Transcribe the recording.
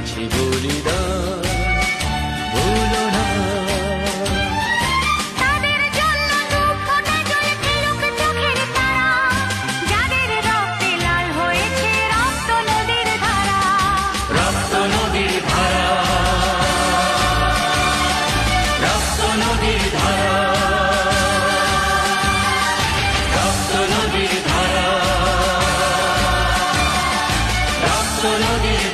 দিয়েছি বলিদান, ভুলো না। তাদের জন্য বুক ফোটা জল ফেলুক চোখের তারা, যাদের রক্তে লাল হয়েছে রক্ত নদীর ধারা। রক্ত নদীর ধারা, রক্ত নদীর ধারা, রক্ত নদীর ধারা, রক্ত নদীর